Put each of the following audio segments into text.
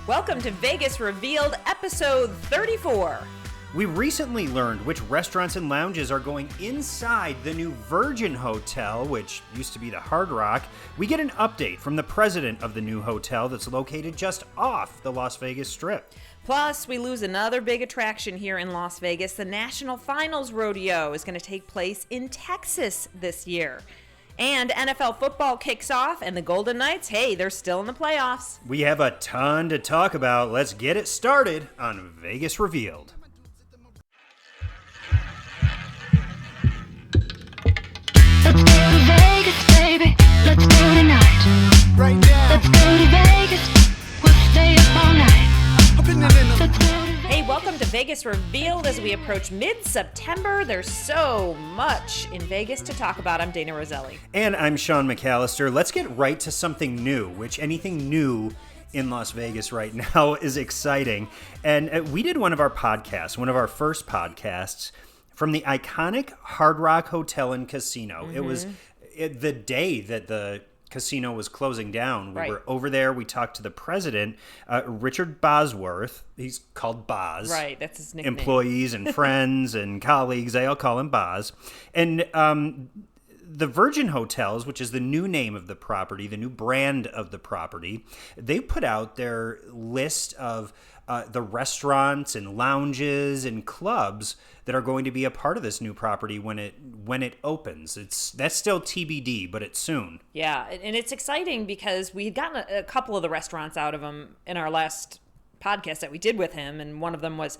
Welcome to Vegas Revealed, episode 34. We recently learned which restaurants and lounges are going inside the new Virgin Hotel, which used to be the Hard Rock. We get an update from the president of the new hotel that's located just off the Las Vegas Strip. Plus, we lose another big attraction here in Las Vegas. The National Finals Rodeo is going to take place in Texas this year. And NFL football kicks off, and the Golden Knights, hey, they're still in the playoffs. We have a ton to talk about. Let's get it started on Vegas Revealed. Let's go to Vegas, baby. Let's go tonight. Right now. Let's go to Vegas. We'll stay up all night. Up in the Let's go to Vegas. Hey, welcome to Vegas Revealed as we approach mid-September. There's so much in Vegas to talk about. I'm Dayna Roselli. And I'm Sean McAllister. Let's get right to something new, which anything new in Las Vegas right now is exciting. And we did one of our first podcasts, from the iconic Hard Rock Hotel and Casino. It was the day that the casino was closing down. We were over there. We talked to the president, Richard Bosworth. He's called Boz. Right, that's his nickname. Employees and friends and colleagues, they all call him Boz. And the Virgin Hotels, which is the new name of the property, the new brand of the property, they put out their list of the restaurants and lounges and clubs that are going to be a part of this new property when it opens. That's still TBD, but it's soon. Yeah, and it's exciting because we had gotten a couple of the restaurants out of him in our last podcast that we did with him, and one of them was,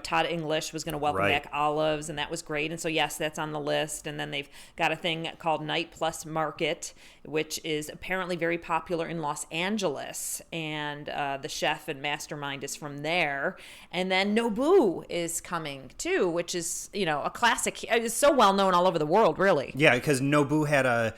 Todd English was going to welcome back Olives, and that was great. And so yes, that's on the list. And then they've got a thing called Night Plus Market, which is apparently very popular in Los Angeles, and the chef and mastermind is from there. And then Nobu is coming too, which is a classic. It's so well known all over the world, really. Yeah, because Nobu had a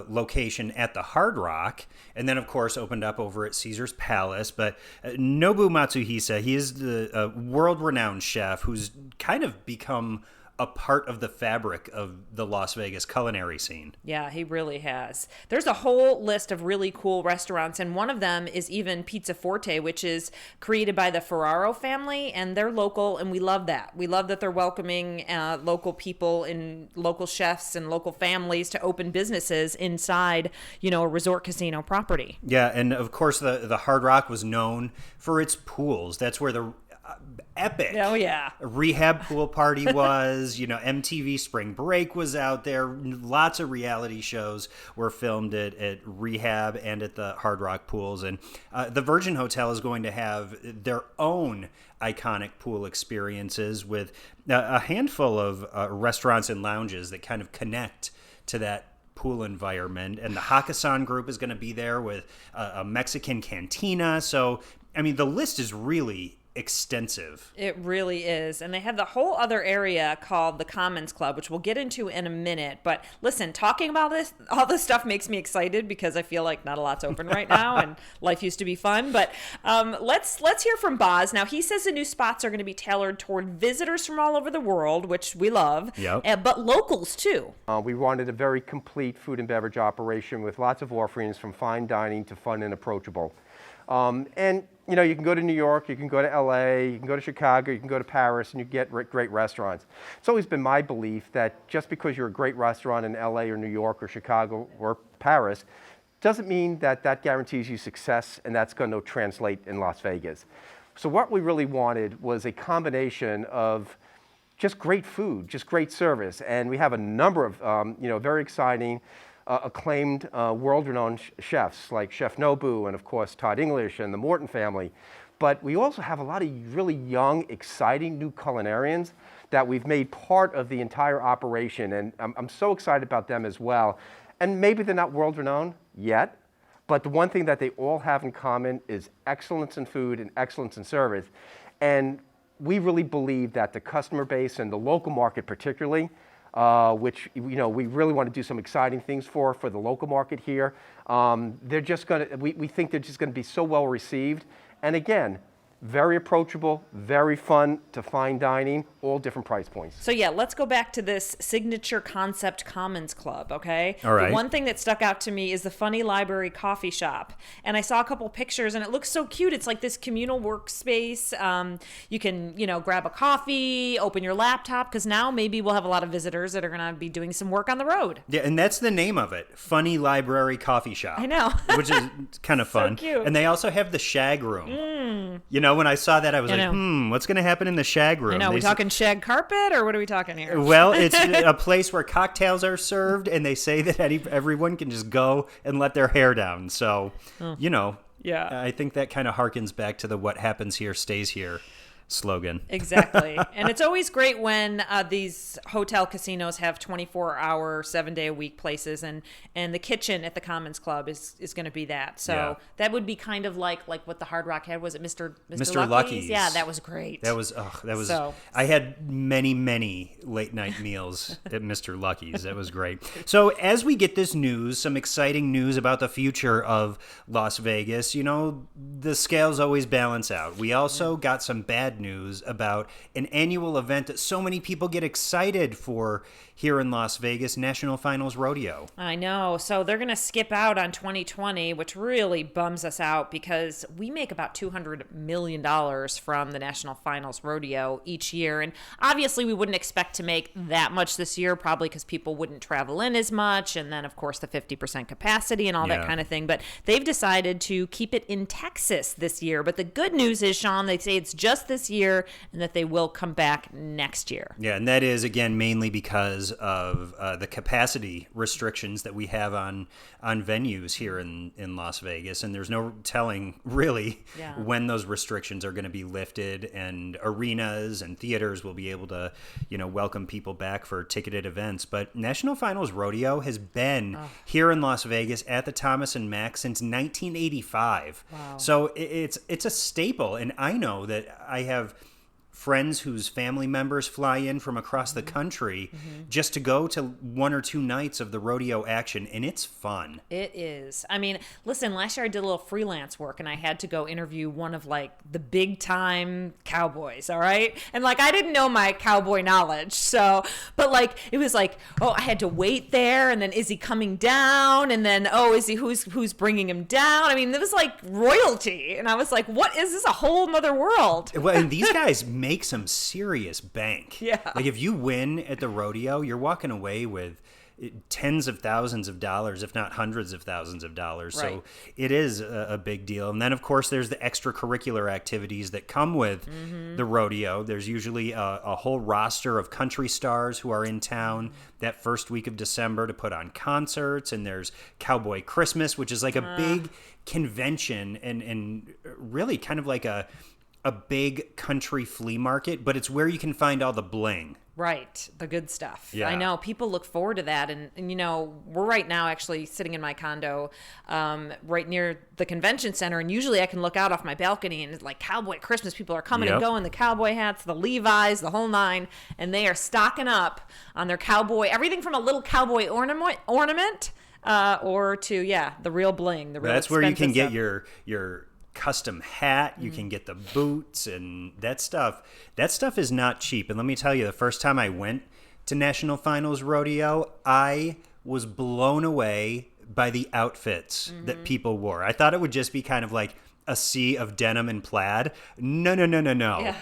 location at the Hard Rock, and then of course opened up over at Caesar's Palace. But Nobu Matsuhisa, he is the world-renowned chef who's kind of become a part of the fabric of the Las Vegas culinary scene. Yeah, he really has. There's a whole list of really cool restaurants, and one of them is even Pizza Forte, which is created by the Ferraro family, and they're local, and we love that. We love that they're welcoming local people and local chefs and local families to open businesses inside, a resort casino property. Yeah, and of course the Hard Rock was known for its pools. That's where the epic rehab pool party was. MTV Spring Break was out there. Lots of reality shows were filmed at rehab and at the Hard Rock pools. And the Virgin Hotel is going to have their own iconic pool experiences with a handful of restaurants and lounges that kind of connect to that pool environment. And the Hakkasan group is going to be there with a Mexican cantina. So, the list is really extensive. It really is. And they have the whole other area called the Commons Club, which we'll get into in a minute. But listen, talking about all this stuff makes me excited because I feel like not a lot's open right now and life used to be fun. But let's hear from Boz. Now, he says the new spots are going to be tailored toward visitors from all over the world, which we love, but locals too. We wanted a very complete food and beverage operation with lots of offerings from fine dining to fun and approachable. You can go to New York, you can go to LA, you can go to Chicago, you can go to Paris, and you get great restaurants. It's always been my belief that just because you're a great restaurant in LA or New York or Chicago or Paris doesn't mean that guarantees you success, and that's going to translate in Las Vegas. So what we really wanted was a combination of just great food, just great service, and we have a number of very exciting acclaimed world-renowned chefs like Chef Nobu and, of course, Todd English and the Morton family. But we also have a lot of really young, exciting new culinarians that we've made part of the entire operation. And I'm so excited about them as well. And maybe they're not world-renowned yet, but the one thing that they all have in common is excellence in food and excellence in service. And we really believe that the customer base and the local market particularly, which we really want to do some exciting things for the local market here. We think they're just going to be so well received. And again, Very approachable, very fun to fine dining, all different price points. So yeah, let's go back to this signature concept Commons Club, okay? All right. The one thing that stuck out to me is the Funny Library Coffee Shop. And I saw a couple pictures and it looks so cute. It's like this communal workspace. You can, grab a coffee, open your laptop, because now maybe we'll have a lot of visitors that are going to be doing some work on the road. Yeah, and that's the name of it, Funny Library Coffee Shop. I know. Which is kind of fun. So cute. And they also have the shag room. When I saw that, I was what's going to happen in the shag room? I know. Are we talking shag carpet or what are we talking here? Well, it's a place where cocktails are served, and they say that everyone can just go and let their hair down. So, Yeah. I think that kind of harkens back to the what happens here stays here slogan. Exactly. And it's always great when these hotel casinos have 24-hour, 7-day-a-week places, and the kitchen at the Commons Club is going to be that. So that would be kind of like what the Hard Rock had. Was it Mr. Lucky's? Yeah, that was great. That was I had many late night meals at Mr. Lucky's. That was great. So as we get this news, some exciting news about the future of Las Vegas, the scales always balance out. We also got some bad news about an annual event that so many people get excited for here in Las Vegas, National Finals Rodeo. I know. So they're going to skip out on 2020, which really bums us out because we make about $200 million from the National Finals Rodeo each year. And obviously we wouldn't expect to make that much this year, probably because people wouldn't travel in as much. And then, of course, the 50% capacity and all that kind of thing. But they've decided to keep it in Texas this year. But the good news is, Sean, they say it's just this year and that they will come back next year. Yeah, and that is, again, mainly because of the capacity restrictions that we have on venues here in Las Vegas. And there's no telling, really, when those restrictions are going to be lifted, and arenas and theaters will be able to, welcome people back for ticketed events. But National Finals Rodeo has been here in Las Vegas at the Thomas and Mack since 1985. Wow. So it's a staple. And I know that I have friends whose family members fly in from across the country just to go to 1 or 2 nights of the rodeo action, and it's fun. It is. I mean, listen, last year I did a little freelance work, and I had to go interview one of, the big-time cowboys, all right? And, I didn't know my cowboy knowledge, so, but, it was I had to wait there, and then is he coming down? And then, is he, who's bringing him down? I mean, it was royalty, and I was like, what is this, a whole nother world? Well, and these guys make some serious bank. Yeah. If you win at the rodeo, you're walking away with tens of thousands of dollars, if not hundreds of thousands of dollars. Right. So it is a big deal. And then, of course, there's the extracurricular activities that come with the rodeo. There's usually a whole roster of country stars who are in town that first week of December to put on concerts. And there's Cowboy Christmas, which is a big convention and really kind of like a big country flea market, but it's where you can find all the bling. Right. The good stuff. Yeah. I know. People look forward to that. And we're right now actually sitting in my condo right near the convention center. And usually I can look out off my balcony and it's Cowboy Christmas. People are coming and going, the cowboy hats, the Levi's, the whole nine. And they are stocking up on their cowboy, everything from a little cowboy ornament or to, the real bling. The real That's where you can get stuff. your custom hat, you can get the boots, and that stuff is not cheap. And let me tell you, the first time I went to National Finals Rodeo, I was blown away by the outfits that people wore. I thought it would just be kind of like a sea of denim and plaid. No. Yeah.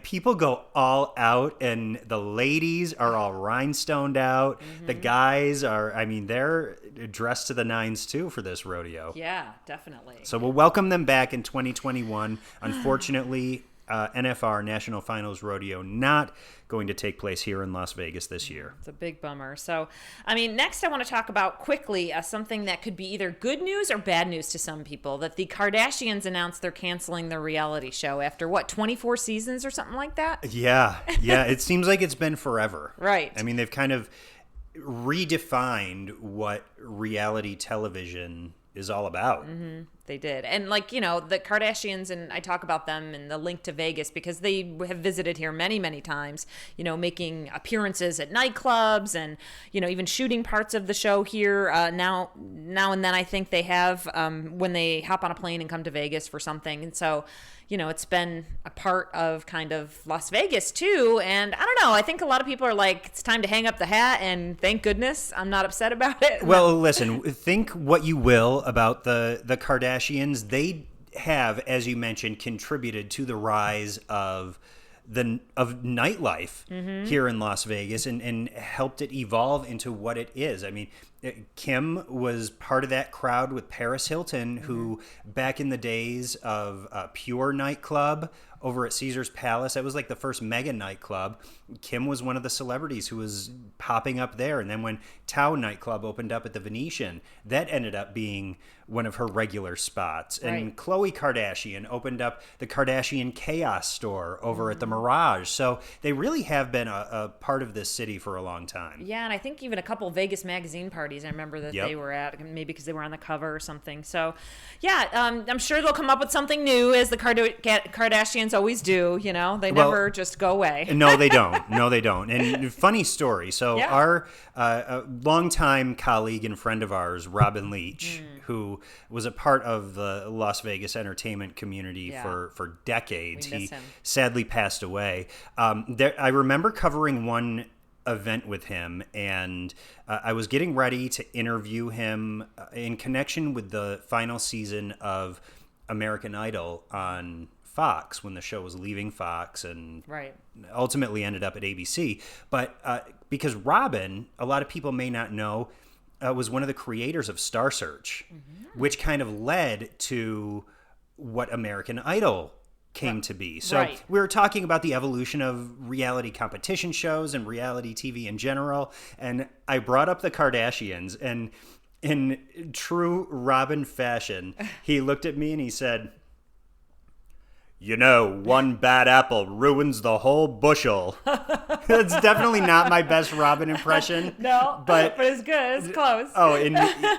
People go all out, and the ladies are all rhinestoned out. The guys are, they're dressed to the nines too for this rodeo. Yeah, definitely. So we'll welcome them back in 2021. Unfortunately, NFR, National Finals Rodeo, not going to take place here in Las Vegas this year. It's a big bummer. So, next I want to talk about quickly something that could be either good news or bad news to some people, that the Kardashians announced they're canceling their reality show after, 24 seasons or something like that? Yeah. It seems like it's been forever. Right. They've kind of redefined what reality television is all about. They did. And like, you know, the Kardashians, and I talk about them and the link to Vegas because they have visited here many, many times, you know, making appearances at nightclubs and, you know, even shooting parts of the show here. Now and then I think they have when they hop on a plane and come to Vegas for something. And so, you know, it's been a part of kind of Las Vegas too. And I don't know, I think a lot of people are like, it's time to hang up the hat, and thank goodness I'm not upset about it. Well, listen, think what you will about the Kardashians. They have, as you mentioned, contributed to the rise of nightlife here in Las Vegas and helped it evolve into what it is. I mean, Kim was part of that crowd with Paris Hilton, who back in the days of Pure nightclub over at Caesar's Palace, that was like the first mega nightclub. Kim was one of the celebrities who was popping up there. And then when Tao nightclub opened up at the Venetian, that ended up being one of her regular spots. And Khloe Kardashian opened up the Kardashian Chaos store over at the Mirage. So they really have been a part of this city for a long time. Yeah, and I think even a couple Vegas magazine parties I remember that they were at, maybe because they were on the cover or something. So, yeah, I'm sure they'll come up with something new, as the Kardashians always do. You know, they never just go away. No, they don't. No, they don't. And funny story. So our longtime colleague and friend of ours, Robin Leach, who was a part of the Las Vegas entertainment community for decades. He sadly passed away. I remember covering one event with him, and I was getting ready to interview him in connection with the final season of American Idol on Fox, when the show was leaving Fox and ultimately ended up at ABC. But because Robin, a lot of people may not know, was one of the creators of Star Search, which kind of led to what American Idol came to be. So we were talking about the evolution of reality competition shows and reality TV in general, and I brought up the Kardashians, and in true Robin fashion, he looked at me and he said, "You know, one bad apple ruins the whole bushel." That's definitely not my best Robin impression. No, but it's good. It's close. Oh, and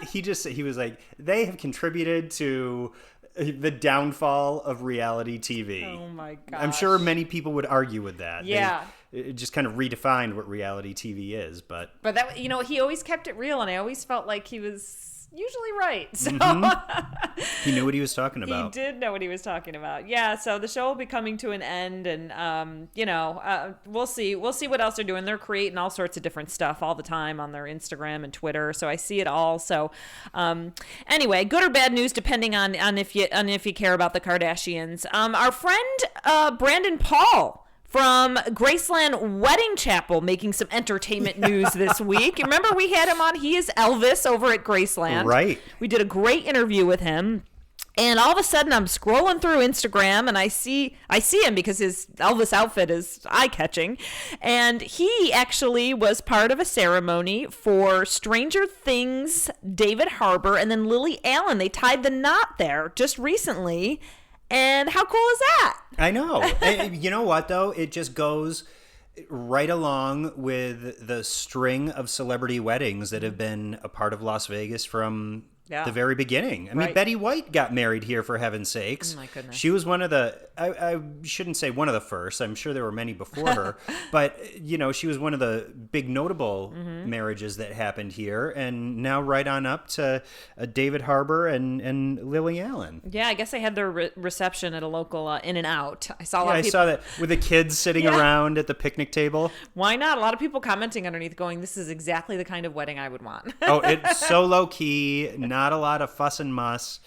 he was like, they have contributed to the downfall of reality TV. Oh my gosh. I'm sure many people would argue with that. Yeah. It just kind of redefined what reality TV is, but that, you know, he always kept it real, and I always felt like he was usually right. So he knew what he was talking about. He did know what he was talking about. Yeah, so the show will be coming to an end, and you know, we'll see what else they're doing. They're creating all sorts of different stuff all the time on their Instagram and Twitter, so I see it all. So anyway, good or bad news depending on if you care about the Kardashians. Our friend Brandon Paul from Graceland Wedding Chapel making some entertainment news this week. Remember we had him on? He is Elvis over at Graceland. Right. We did a great interview with him. And all of a sudden I'm scrolling through Instagram and I see him because his Elvis outfit is eye-catching. And he actually was part of a ceremony for Stranger Things, David Harbour, and then Lily Allen. They tied the knot there just recently. And how cool is that? I know. You know what, though? It just goes right along with the string of celebrity weddings that have been a part of Las Vegas from the very beginning. I mean, Betty White got married here, for heaven's sakes. Oh, my goodness. She was one of the, I shouldn't say one of the first. I'm sure there were many before her. But, you know, she was one of the big notable marriages that happened here. And now right on up to David Harbour and Lily Allen. Yeah, I guess they had their reception at a local In-N-Out. I saw a lot of people. I saw that with the kids sitting around at the picnic table. Why not? A lot of people commenting underneath going, this is exactly the kind of wedding I would want. Oh, it's so low-key, not a lot of fuss and muss.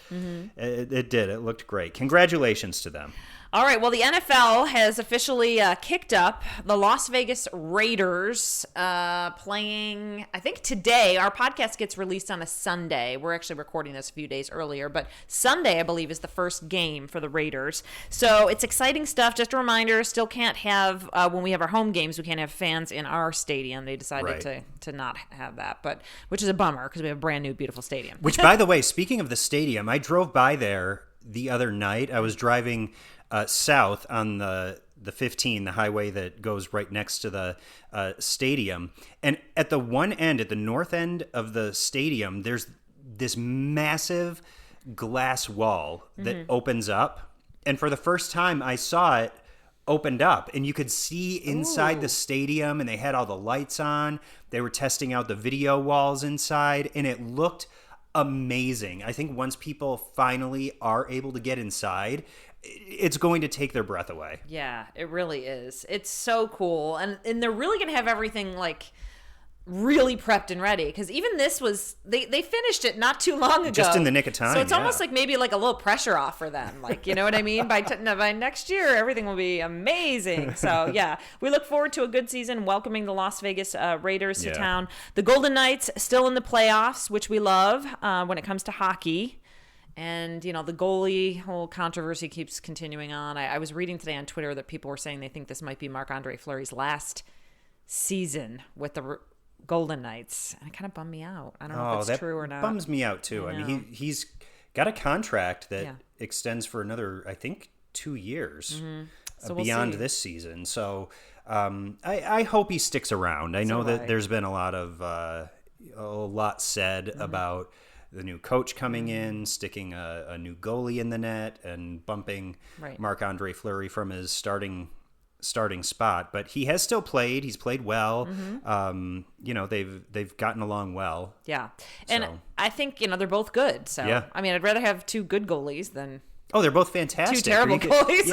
It did. It looked great. Congratulations to them. All right. Well, the NFL has officially kicked up. The Las Vegas Raiders playing, I think today. Our podcast gets released on a Sunday. We're actually recording this a few days earlier, but Sunday, I believe, is the first game for the Raiders. So it's exciting stuff. Just a reminder, still can't have, when we have our home games, we can't have fans in our stadium. They decided to not have that, but which is a bummer because we have a brand new, beautiful stadium. Which, by the way, speaking of the stadium, I drove by there the other night. I was driving south on the 15, the highway that goes right next to the stadium. And at the one end, at the north end of the stadium, there's this massive glass wall that opens up. And for the first time, I saw it opened up, and you could see inside the stadium, and they had all the lights on. They were testing out the video walls inside, and it looked amazing. I think once people finally are able to get inside, it's going to take their breath away. Yeah, it really is. It's so cool. And they're really going to have everything like really prepped and ready, because even this was they finished it not too long ago, just in the nick of time. So it's almost like maybe like a little pressure off for them, like, you know what I mean? By next year everything will be amazing. So yeah, we look forward to a good season, welcoming the Las Vegas Raiders to town. The Golden Knights still in the playoffs, which we love when it comes to hockey. And, you know, the goalie whole controversy keeps continuing on. I was reading today on Twitter that people were saying they think this might be Marc-Andre Fleury's last season with the Golden Knights. And it kind of bummed me out. I don't know if it's true or not. Bums me out too. I mean, he's got a contract that extends for another, I think, 2 years so beyond this season. So I hope he sticks around. I know that there's been a lot said about the new coach coming in, sticking a new goalie in the net, and bumping Marc-Andre Fleury from his starting spot. But he has still played. He's played well. You know, they've gotten along well. Yeah. And I think, you know, they're both good. So, I mean, I'd rather have two good goalies than... Oh, they're both fantastic. Two terrible goalies.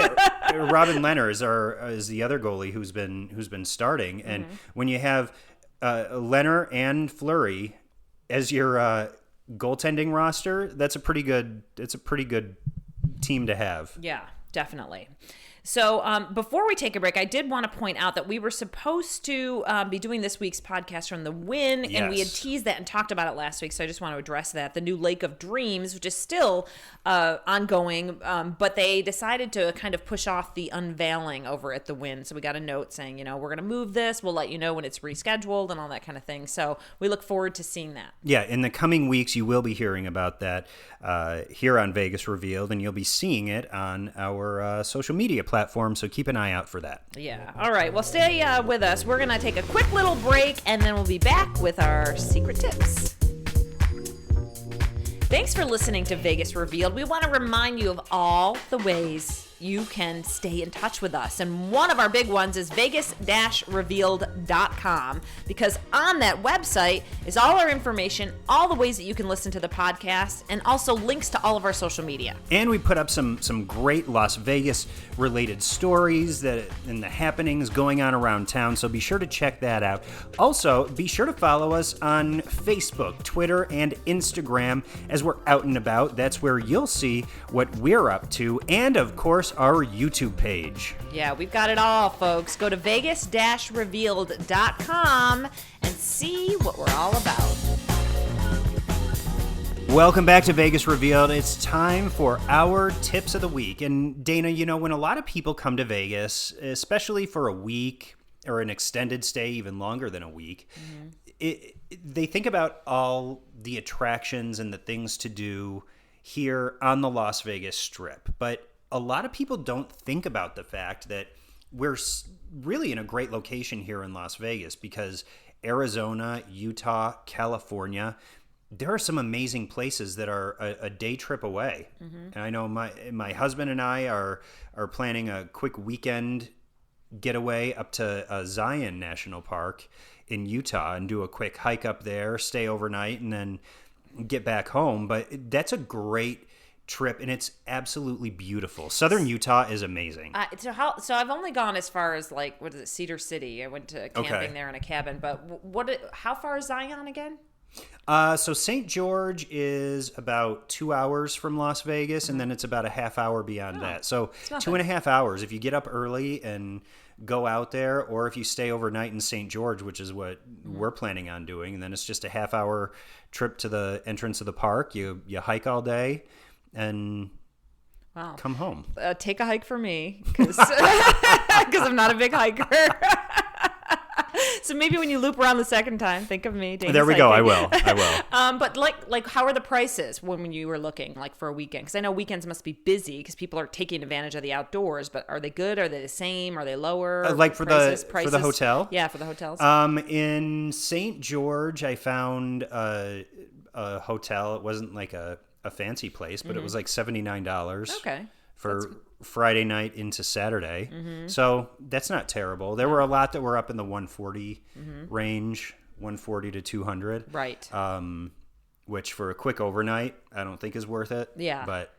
Robin Lehner is the other goalie who's been starting. And when you have Lehner and Fleury as your goaltending roster, it's a pretty good team to have. Yeah, definitely. So before we take a break, I did want to point out that we were supposed to be doing this week's podcast from the Win, and we had teased that and talked about it last week, so I just want to address that. The new Lake of Dreams, which is still ongoing, but they decided to kind of push off the unveiling over at the Win. So we got a note saying, you know, we're going to move this. We'll let you know when it's rescheduled and all that kind of thing. So we look forward to seeing that. Yeah, in the coming weeks, you will be hearing about that here on Vegas Revealed, and you'll be seeing it on our social media platform, so keep an eye out for that. Yeah. All right. Well, stay with us. We're going to take a quick little break, and then we'll be back with our secret tips. Thanks for listening to Vegas Revealed. We want to remind you of all the ways you can stay in touch with us. And one of our big ones is vegas-revealed.com, because on that website is all our information, all the ways that you can listen to the podcast, and also links to all of our social media. And we put up some great Las Vegas related stories and the happenings going on around town, so be sure to check that out. Also, be sure to follow us on Facebook, Twitter, and Instagram as we're out and about. That's where you'll see what we're up to, and of course, our YouTube page. Yeah, we've got it all, folks. Go to vegas-revealed.com and see what we're all about. Welcome back to Vegas Revealed. It's time for our tips of the week. And Dayna, you know, when a lot of people come to Vegas, especially for a week or an extended stay, even longer than a week, they think about all the attractions and the things to do here on the Las Vegas Strip. But a lot of people don't think about the fact that we're really in a great location here in Las Vegas, because Arizona, Utah, California, there are some amazing places that are a day trip away. And I know my husband and I are planning a quick weekend getaway up to Zion National Park in Utah and do a quick hike up there, stay overnight, and then get back home. But that's a great trip, and it's absolutely beautiful. Southern Utah is amazing. So I've only gone as far as, like, what is it, Cedar City. I went to camping there in a cabin. But how far is Zion again? So St. George is about 2 hours from Las Vegas, and then it's about a half hour beyond that. So 2.5 hours if you get up early and go out there, or if you stay overnight in St. George, which is what we're planning on doing. And then it's just a half hour trip to the entrance of the park. You hike all day and come home. Take a hike for me, because I'm not a big hiker. So maybe when you loop around the second time, think of me. There we go. I will. But like, how are the prices when you were looking, like, for a weekend? Because I know weekends must be busy because people are taking advantage of the outdoors. But are they good? Are they the same? Are they lower? Like for the hotel? Yeah, for the hotels. In St. George, I found a hotel. It wasn't like a a fancy place, but it was like $79. Okay. For Friday night into Saturday. So that's not terrible. There were a lot that were up in the 140 range, 140 to 200. Right. Which for a quick overnight, I don't think is worth it. Yeah. But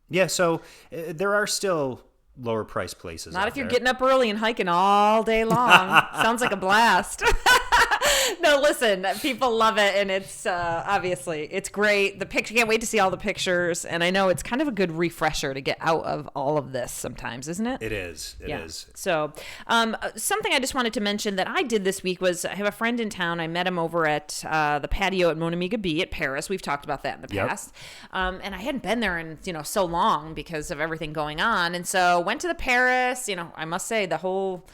yeah, so there are still lower price places. Not if you're getting up early and hiking all day long. Sounds like a blast. No, listen, people love it, and it's obviously it's great. The picture, can't wait to see all the pictures, and I know it's kind of a good refresher to get out of all of this sometimes, isn't it? It is. It is. So, something I just wanted to mention that I did this week was I have a friend in town. I met him over at the patio at Monamiga B at Paris. We've talked about that in the past, and I hadn't been there in so long because of everything going on, and so went to the Paris. I must say the whole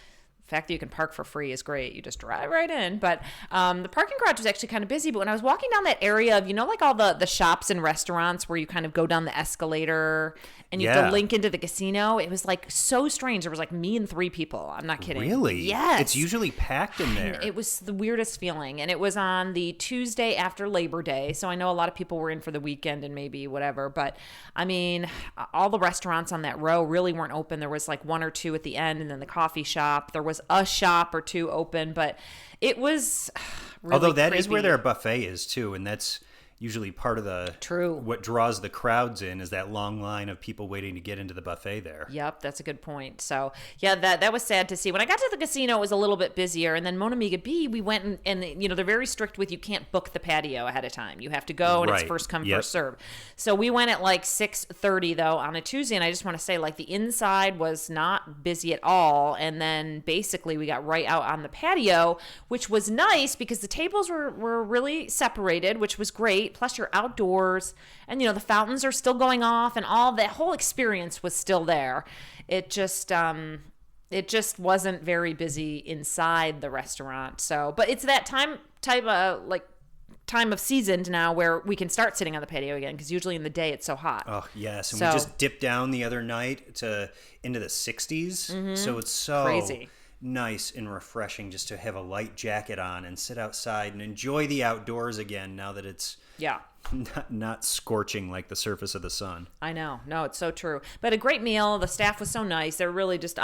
fact that you can park for free is great. You just drive right in. But the parking garage was actually kind of busy. But when I was walking down that area of, like all the shops and restaurants where you kind of go down the escalator and you have to link into the casino, it was like so strange. There was like me and 3 people. I'm not kidding. Really? Yes. It's usually packed in there. It was the weirdest feeling. And it was on the Tuesday after Labor Day. So I know a lot of people were in for the weekend and maybe whatever. But I mean, all the restaurants on that row really weren't open. There was like 1 or 2 at the end, and then the coffee shop. There was a shop or 2 open, but it was really Although that creepy. is where their buffet is too, and that's usually part of the what draws the crowds in is that long line of people waiting to get into the buffet there. Yep, that's a good point. So yeah, that was sad to see. When I got to the casino, it was a little bit busier, and then Monamiga B, we went and they're very strict with you can't book the patio ahead of time. You have to go, and it's first come first serve. So we went at like 6:30 though on a Tuesday, and I just want to say like the inside was not busy at all, and then basically we got right out on the patio, which was nice because the tables were really separated, which was great. Plus you're outdoors, and the fountains are still going off, and all that whole experience was still there. It just wasn't very busy inside the restaurant. So, but it's that time of season now where we can start sitting on the patio again, because usually in the day it's so hot. Oh yes, and we just dipped down the other night into the 60s, so it's so crazy. Nice and refreshing just to have a light jacket on and sit outside and enjoy the outdoors again now that it's not scorching like the surface of the sun. I know. No, it's so true. But a great meal. The staff was so nice. They're really just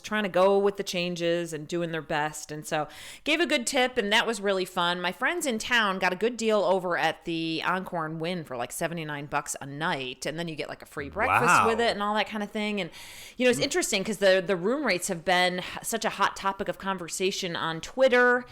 trying to go with the changes and doing their best. And so gave a good tip, and that was really fun. My friends in town got a good deal over at the Encore and Win for like $79 a night. And then you get like a free breakfast with it and all that kind of thing. And, it's interesting because the room rates have been such a hot topic of conversation on Twitter.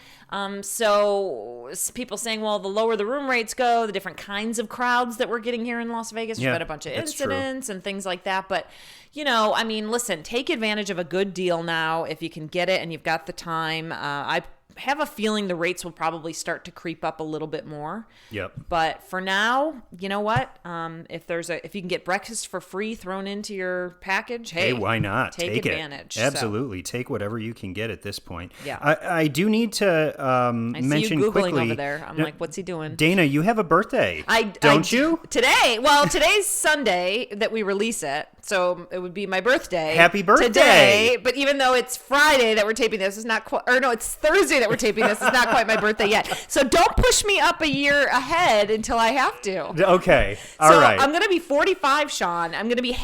So people saying, well, the lower the room rates go, the different kinds of crowds that we're getting here in Las Vegas. We've had a bunch of incidents and things like that. But, listen, take advantage of a good deal now if you can get it and you've got the time. I have a feeling the rates will probably start to creep up a little bit more. Yep. But for now, you know what? If you can get breakfast for free thrown into your package, hey, why not? Take advantage. Absolutely. So. Take whatever you can get at this point. Yeah. I do need to mention you Googling quickly. Over there. I'm like, what's he doing? Dayna, you have a birthday. Don't you? Today. Well, today's Sunday that we release it. So it would be my birthday. Happy birthday. Today. But even though it's Friday that we're taping this, it's not quite, it's Thursday that we're taping this. It's not quite my birthday yet. So don't push me up a year ahead until I have to. Okay. All right. I'm going to be 45, Sean. I'm going to Look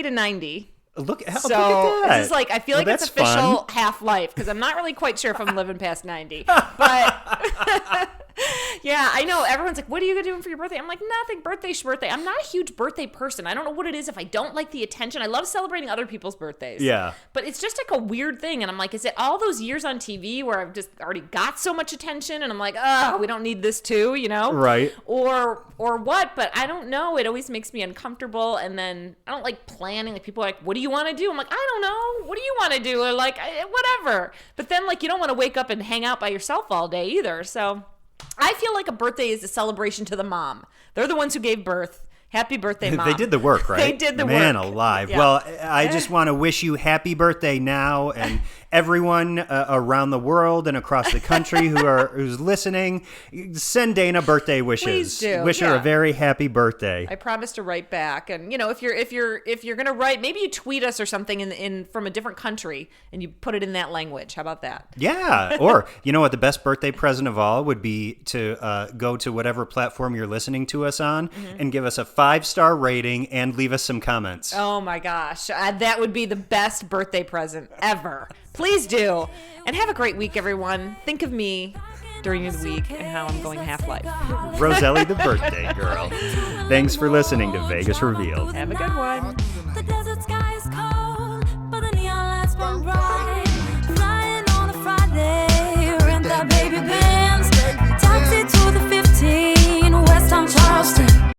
at 90. Look at So that. this is like, I feel like it's official half-life because I'm not really quite sure if I'm living past 90. But yeah, I know. Everyone's like, what are you doing for your birthday? I'm like, nothing. Birthday's birthday. I'm not a huge birthday person. I don't know what it is if I don't like the attention. I love celebrating other people's birthdays. Yeah. But it's just like a weird thing. And I'm like, is it all those years on TV where I've just already got so much attention and I'm like, we don't need this too, Right. Or what? But I don't know. It always makes me uncomfortable. And then I don't like planning. Like people are like, what do you want to do? I'm like, I don't know. What do you want to do? Or like, whatever. But then like, you don't want to wake up and hang out by yourself all day either. So I feel like a birthday is a celebration to the mom. They're the ones who gave birth. Happy birthday, Mom. They did the work, right? They did the work. Man alive. Yeah. Well, I just want to wish you happy birthday now and everyone around the world and across the country who's listening, send Dayna birthday wishes. Please do. Wish her a very happy birthday. I promise to write back. And if you're gonna write, maybe you tweet us or something in from a different country and you put it in that language. How about that? Yeah. Or you know what? The best birthday present of all would be to go to whatever platform you're listening to us on and give us a 5-star rating and leave us some comments. Oh my gosh, that would be the best birthday present ever. Please do. And have a great week, everyone. Think of me during the week and how I'm going half-life. Roselli the birthday girl. Thanks for listening to Vegas Revealed. Have a good one.